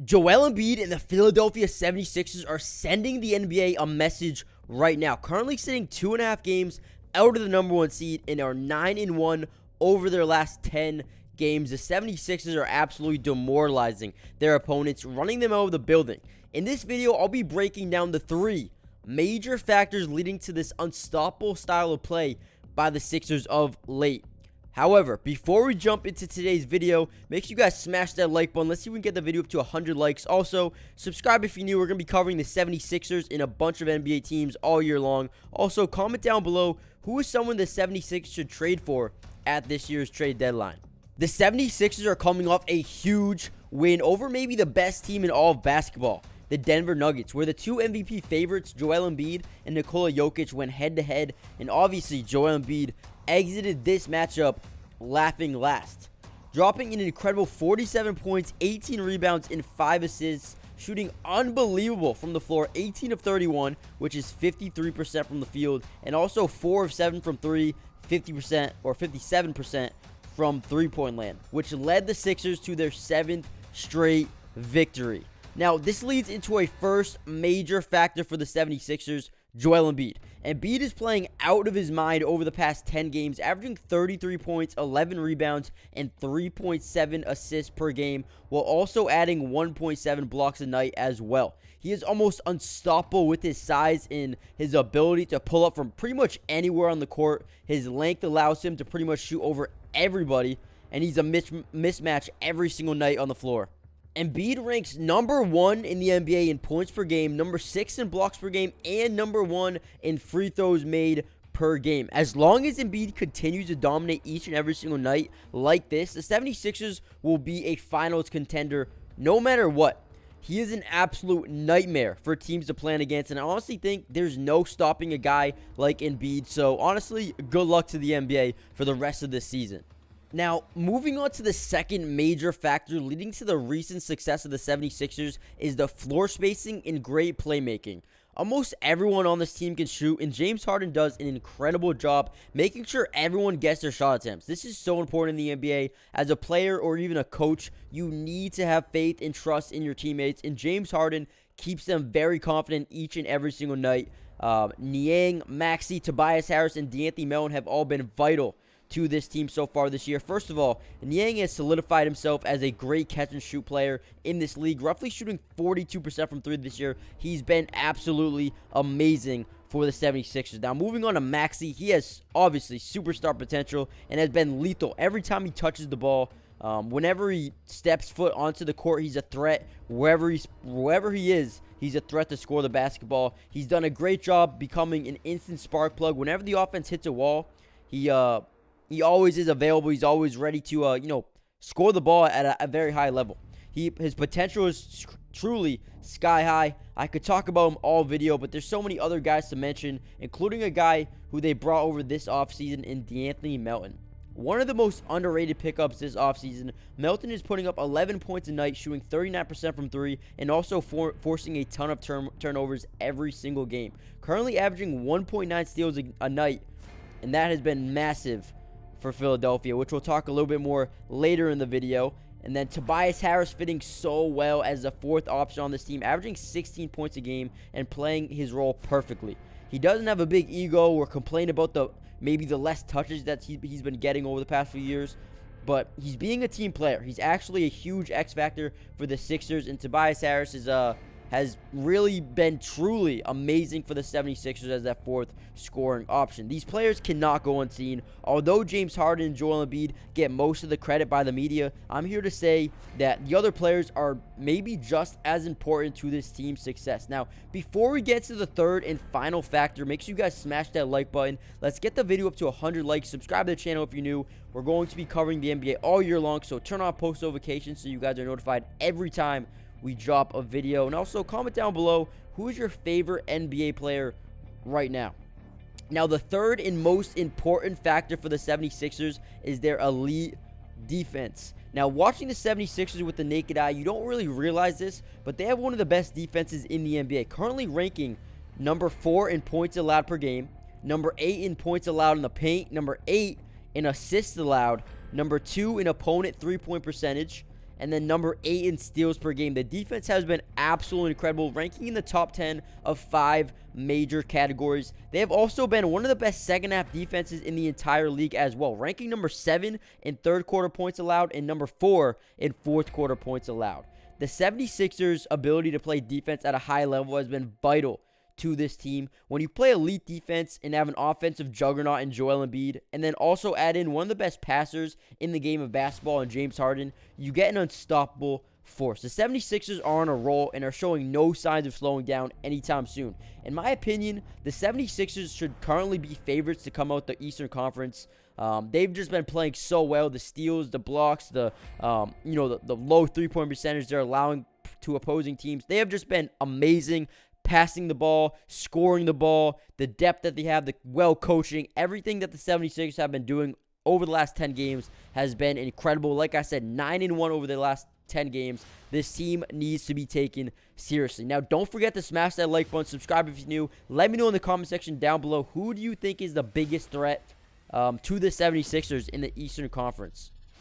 Joel Embiid and the Philadelphia 76ers are sending the NBA a message right now. Currently sitting 2.5 games out of the number one seed and are 9-1 over their last 10 games. The 76ers are absolutely demoralizing their opponents, running them out of the building. In this video, I'll be breaking down the 3 major factors leading to this unstoppable style of play by the Sixers of late. However, before we jump into today's video, make sure you guys smash that like button. Let's see if we can get the video up to 100 likes. Also, subscribe if you're new. We're going to be covering the 76ers in a bunch of NBA teams all year long. Also, comment down below who is someone the 76ers should trade for at this year's trade deadline. The 76ers are coming off a huge win over maybe the best team in all of basketball, the Denver Nuggets, where the 2 MVP favorites, Joel Embiid and Nikola Jokic, went head-to-head, and obviously Joel Embiid exited this matchup laughing last, dropping an incredible 47 points, 18 rebounds, and 5 assists, shooting unbelievable from the floor, 18 of 31, which is 53% from the field, and also 4 of 7 from 3, 50% or 57% from three-point land, which led the Sixers to their 7th straight victory. Now, this leads into a first major factor for the 76ers, Joel Embiid. Embiid is playing out of his mind over the past 10 games, averaging 33 points, 11 rebounds, and 3.7 assists per game, while also adding 1.7 blocks a night as well. He is almost unstoppable with his size and his ability to pull up from pretty much anywhere on the court. His length allows him to pretty much shoot over everybody, and he's a mismatch every single night on the floor. Embiid ranks number 1 in the NBA in points per game, number 6 in blocks per game, and number 1 in free throws made per game. As long as Embiid continues to dominate each and every single night like this, the 76ers will be a finals contender no matter what. He is an absolute nightmare for teams to plan against, and I honestly think there's no stopping a guy like Embiid. So honestly, good luck to the NBA for the rest of this season. Now, moving on to the second major factor leading to the recent success of the 76ers is the floor spacing and great playmaking. Almost everyone on this team can shoot, and James Harden does an incredible job making sure everyone gets their shot attempts. This is so important in the NBA. As a player or even a coach, you need to have faith and trust in your teammates, and James Harden keeps them very confident each and every single night. Niang, Maxey, Tobias Harris, and De'Anthony Melton have all been vital to this team so far this year. First of all, Niang has solidified himself as a great catch-and-shoot player in this league, roughly shooting 42% from 3 this year. He's been absolutely amazing for the 76ers. Now, moving on to Maxey, he has obviously superstar potential and has been lethal every time he touches the ball. Whenever he steps foot onto the court, he's a threat. Wherever he is, he's a threat to score the basketball. He's done a great job becoming an instant spark plug. Whenever the offense hits a wall, he always is available. He's always ready to, score the ball at a very high level. His potential is truly sky high. I could talk about him all video, but there's so many other guys to mention, including a guy who they brought over this offseason in De'Anthony Melton. One of the most underrated pickups this offseason, Melton is putting up 11 points a night, shooting 39% from 3, and also forcing a ton of turnovers every single game. Currently averaging 1.9 steals a night, and that has been massive for Philadelphia, which we'll talk a little bit more later in the video. And then Tobias Harris fitting so well as the 4th option on this team, averaging 16 points a game and playing his role perfectly. He doesn't have a big ego or complain about maybe the less touches that he's been getting over the past few years, but he's being a team player. He's actually a huge X factor for the Sixers, and Tobias Harris has really been truly amazing for the 76ers as that 4th scoring option. These players cannot go unseen. Although James Harden and Joel Embiid get most of the credit by the media, I'm here to say that the other players are maybe just as important to this team's success. Now, before we get to the third and final factor, make sure you guys smash that like button. Let's get the video up to 100 likes. Subscribe to the channel if you're new. We're going to be covering the NBA all year long, so turn on post notifications so you guys are notified every time we drop a video. And also comment down below, who is your favorite NBA player right now? Now, the third and most important factor for the 76ers is their elite defense. Now, watching the 76ers with the naked eye, you don't really realize this, but they have one of the best defenses in the NBA, currently ranking number 4 in points allowed per game, number 8 in points allowed in the paint, number 8 in assists allowed, number 2 in opponent three-point percentage, and then number 8 in steals per game. The defense has been absolutely incredible, ranking in the top 10 of 5 major categories. They have also been one of the best second half defenses in the entire league as well, ranking number 7 in third quarter points allowed and number 4 in fourth quarter points allowed. The 76ers' ability to play defense at a high level has been vital to this team. When you play elite defense and have an offensive juggernaut in Joel Embiid, and then also add in one of the best passers in the game of basketball in James Harden, you get an unstoppable force. The 76ers are on a roll and are showing no signs of slowing down anytime soon. In my opinion, the 76ers should currently be favorites to come out the Eastern Conference. They've just been playing so well. The steals, the blocks, the low three-point percentage they're allowing to opposing teams. They have just been amazing. Passing the ball, scoring the ball, the depth that they have, the well coaching, everything that the 76ers have been doing over the last 10 games has been incredible. Like I said, 9-1 over the last 10 games. This team needs to be taken seriously. Now, don't forget to smash that like button, subscribe if you're new. Let me know in the comment section down below, who do you think is the biggest threat to the 76ers in the Eastern Conference?